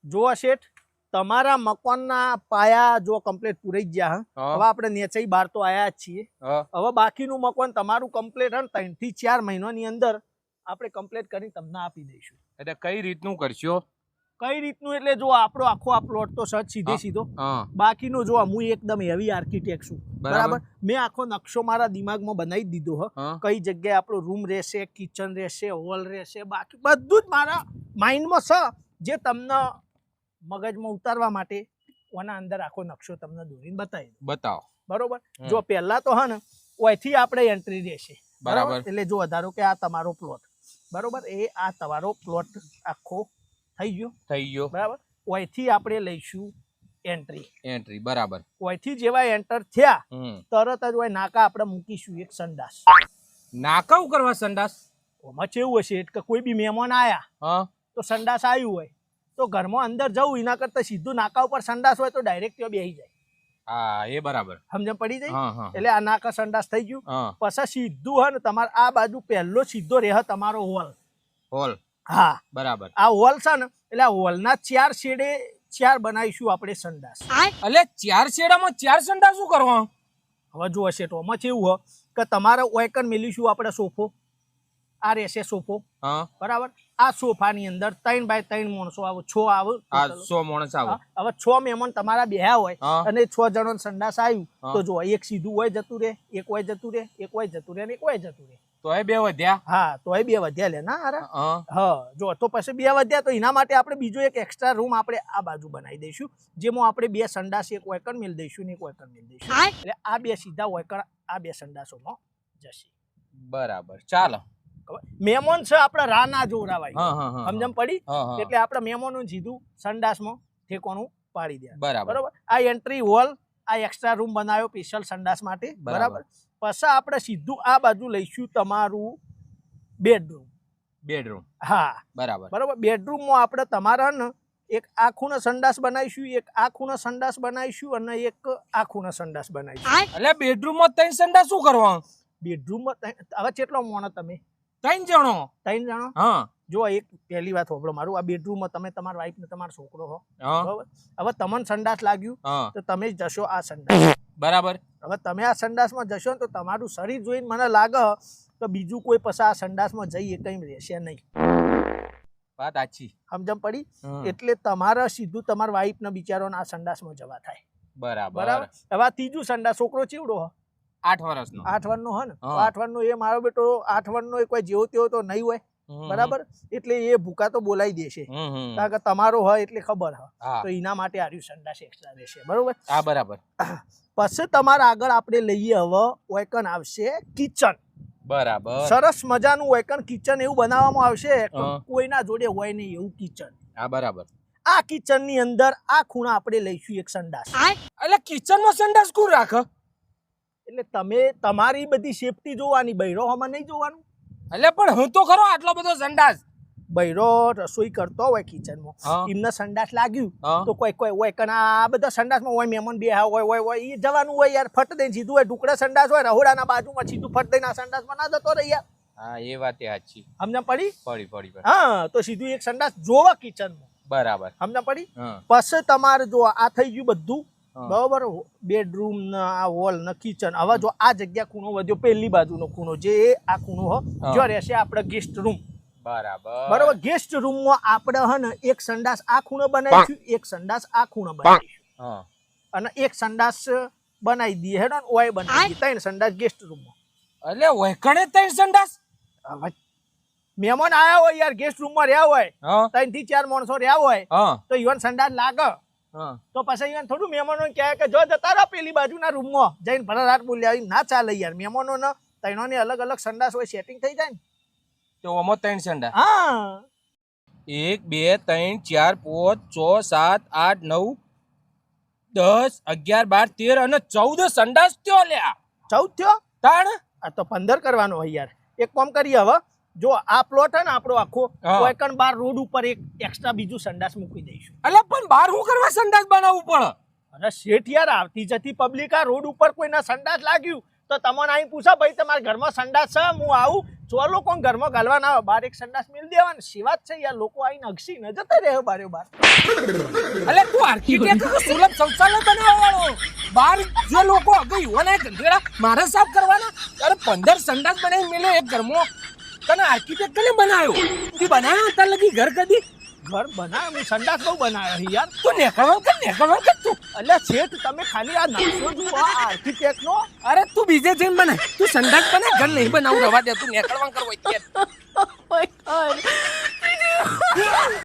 જો શેઠ તમારા મકાનના પાયા જો કમ્પ્લીટ પૂરાઈ ગયા હવે આપણે નેચાઈ બહાર તો આયા જ છીએ હવે બાકીનું મકાન તમારું કમ્પ્લીટ હે 3 થી 4 મહિનાની અંદર આપણે કમ્પ્લીટ કરી તમને આપી દઈશું. એટલે કઈ રીતનું કરશો? કઈ રીતનું એટલે જો આપણો આખો આ પ્લોટ તો સજ સીધે સીધો બાકીનું જો હું એકદમ હેવી આર્કિટેક્ટ છું બરાબર. મેં આખો નકશો મારા દિમાગમાં બનાવી દીધો હ કઈ જગ્યાએ આપણો રૂમ રહેશે, કિચન રહેશે, હોલ રહેશે, બાકી બધું જ મારા માઇન્ડમાં છે જે તમને મગજમાં ઉતારવા માટે ઓના અંદર આખો નકશો તમને દોરીને બતાવી દઉં. બતાવો. બરોબર. જો પહેલા તો હે ને ઓયથી આપણે એન્ટ્રી રહેશે બરાબર. એટલે જો ધારો કે આ તમારો પ્લોટ બરોબર એ આ તમારો પ્લોટ આખો થઈ ગયો બરાબર. ઓયથી આપણે લઈશું એન્ટ્રી બરાબર. ઓયથી જેવા એન્ટર થયા તરત જ ઓય નાકા આપણે મૂકીશું એક સંડાસ. નાકા કરવા સંડાસ? ઓમાં કેવું હશે કે કોઈ બી મહેમાન આયા તો સંડાસ આવ્યું હોય તો ઘરમાં અંદર જવું એના કરતા સીધું નાકા ઉપર સંડાસ હોય તો ડાયરેક્ટ ત્યાં બેસી જાય. હા એ બરાબર. સમજણ પડી જાય. એટલે આ નાકા સંડાસ થઈ ગયું. પછી સીધું હે ને તમારે આ બાજુ પહેલો સીધો રહે તમારો હોલ. હા બરાબર. આ હોલ છે ને એટલે આ હોલના 4 શેડે 4 બનાવીશું આપણે સંડાસ. એટલે 4 શેડામાં 4 સંડાસ શું કરવા? હવે જો હશે તો આમાં કેવું હો કે તમારે ઓયકન મેલીશું આપણે સોફો. આ રહેશે સોફો બરાબર. આ સોફાની અંદર 3 બાય 3 માણસો આવે 6 આવે 100 માણસ આવે. હવે 6 મહેમાન તમારા બેહ્યા હોય અને 6 જણો સંડાસ આવ્યું તો જો એક સીધું હોય જતું રહે, એક હોય જતું રહે, એક હોય જતું રહે અને એક હોય જતું રહે. તોય 2 વધ્યા. હા તોય 2 વધ્યા લે ના અરે હા જો તો પછી 2 વધ્યા તો એના માટે આપણે બીજો એક એક્સ્ટ્રા રૂમ આપણે આ બાજુ બનાવી દઈશું જેમાં આપણે 2 સંડાસ એક ઓયકન મેલ દઈશું ને એક ઓયકન મેલ દઈશું. એટલે આ 2 સીધા ઓયકન આ 2 સંડાસોમાં જશે. બરાબર. ચાલો. મહેમાન છે આપણે રા ના જોરાવાય. સમજમ પડી. એટલે આપણે મહેમાનનું સીધું સંડાસમાં ઠેકોનું પાડી દે. બરાબર. આ એન્ટ્રી હોલ આ એક્સ્ટ્રા રૂમ બનાવ્યો સ્પેશિયલ સંડાસ માટે બરાબર. પછી આપણે સીધું આ બાજુ લઈશું તમારું બેડરૂમ. હા બરાબર. બેડરૂમમાં આપણે તમારા ને એક આ ખૂણે સંડાસ બનાવીશું, એક આ ખૂણે સંડાસ બનાવીશું અને એક આ ખૂણે સંડાસ બનાવીશું. એટલે બેડરૂમમાં 3 સંડાસ શું કરવા? બેડરૂમમાં હવે કેટલો મોણો તમે? 3 જણો. 3 જણો. હા જો એક પહેલી વાત હોબળો મારું. આ બેડરૂમમાં તમે તમારા વાઈફ ને તમારો છોકરો હો બરાબર. હવે તમને સંડાસ લાગ્યું તો તમે જશો આ સંડાસ બરાબર. હવે તમે આ સંડાસમાં જશો ને તો તમારું શરીર જોઈને મને લાગે તો બીજું કોઈ પછી આ સંડાસમાં જઈએ કઈ રહેશે નહીં. વાત સાચી. સમજમ પડી. એટલે તમારે સીધું તમારા વાઈફ ને બિચારોને આ સંડાસમાં જવા થાય. બરાબર. હવે ત્રીજું સંડાસ છોકરો ચીવડો હો 8 વર્ષનો. 8 વર્ષનો હે ને 8 વર્ષનો એ મારો બેટો 8 વર્ષનો કોઈ જેવો તેવો તો નહીં હોય બરાબર. એટલે એ ભૂકા તો બોલાવી દેશે કારણ કે તમારો હોય એટલે ખબર હોય તો એના માટે આર્યું સંડાસ એક્સ્ટ્રા રહેશે બરોબર. હા બરાબર. પછી તમારા આગળ આપણે લઈએ હવે ઓયકન આવશે કિચન. બરાબર. સરસ મજાનું ઓયકન કિચન એવું બનાવવામાં આવશે કોઈના જોડે હોય નહીં એવું કિચન. હા બરાબર. આ કિચન ની અંદર આ ખૂણા આપણે લઈશું એક સંડાસ. એટલે કિચનમાં સંડાસ કોણ રાખે? એટલે તમે તમારી બધી સેફટી જોવાની, બૈરો હમાં નહીં જોવાનું. એટલે પણ હું તો ખરો આટલો બધો સંડાસ. બૈરો રસોઈ કરતો હોય કિચનમાં એમને સંડાસ લાગ્યું તો કોઈ હોય કે આ બધા સંડાસમાં હોય મહેમાન બે હોય એ જવાનું હોય યાર. ફટ દઈને સીધું હોય ઢુકડા સંડાસ હોય રહોડાના બાજુમાં સીધું ફટ દઈને આ સંડાસમાં ના જતો રહે યાર. હા એ વાત સાચી. સમજ પડી. પડી. હા તો સીધું એક સંડાસ જોવા કિચનમાં. બરાબર. સમજ પડી. પછી તમારે જો આ થઈ ગયું બધું બરોબર. બેડરૂમ ના હોલ ના કિચન. હવે જો આ જગ્યા ખૂણો વધ્યો પહેલી બાજુનો ખૂણો જે આ ખૂણો જો રહેશે આપણે ગેસ્ટ રૂમ. બરાબર. ગેસ્ટ રૂમમાં આપણે હે ને એક સંડાસ આ ખૂણો બનાવીશું, એક સંડાસ આ ખૂણો બનાવીશું અને એક સંડાસ બનાવી દઈએ હેડો ને ઓય બનાવી 3 સંડાસ ગેસ્ટ રૂમમાં. એટલે ઓયકણે 3 સંડાસ? મહેમાન આયા હોય યાર ગેસ્ટ રૂમમાં રહ્યા હોય 3 થી 4 માણસો રહ્યા હોય તો ઈવન સંડાસ લાગે તો પછી ઈવન થોડું મહેમાનો કહે કે જો જતા રહો પેલી બાજુના રૂમમાં જઈને ભરારાટ બોલ્યા ના ચાલે યાર. મહેમાનો ને ત્રણોને અલગ અલગ સંડાસ હોય સેટિંગ થઈ જાય ને તો આમાં 3 સંડાસ. હા 1 2 3 4 5 6 7 8 9 10 11 12 13 અને 14 સંડાસ થયો લ્યા. 14 થયો તાણ આ તો 15 કરવાનો હોય યાર. એક કામ કરીએ હવે જો આ પ્લોટ હે ને આપણો આખો કોઈકણ બાર રોડ ઉપર એક એક્સ્ટ્રા બીજું સંડાસ મૂકી દઈશું. એટલે પણ બાર હું કરવા સંડાસ બનાવવું પડે? અરે શેઠ યાર આવતી જતી પબ્લિક આ રોડ ઉપર કોઈના સંડાસ લાગ્યું તો તમને અહીં પૂછો ભાઈ તમારા ઘરમાં સંડાસ છે હું આવું ચોલો કોણ ઘરમાં ગાલવા ના આવે બાર એક સંડાસ મેલ દેવાનું સેવા જ છે યાર લોકો આઈને અગસી ન જતા રહે બારે બાર અલે તું આર્કિટેક્ટ સુલભ શૌચાલય બનાવવાનો બાર જે લોકો અગઈ યુવાના ગંધેડા મારે સાફ કરવાના અરે 15 સંડાસ બનાવી મેલે એક ઘરમાં તને આર્કિટેક્ટ ને બનાવ્યો તી બનાવ્યો તાર લગી ઘર કદી ઘર બનાવે હું સંડાસ બહુ બનાવ્યો યાર તું નેકળવા કર તું એટલે શેઠ તમે ખાલી આ નકશો જુઓ આ આર્કિટેક્ટ નો અરે તું બીજે જઈને બનાય તું સંડાસ બનાય ઘર નહીં બનાવું રવા દે તું નેકળવા કર હોય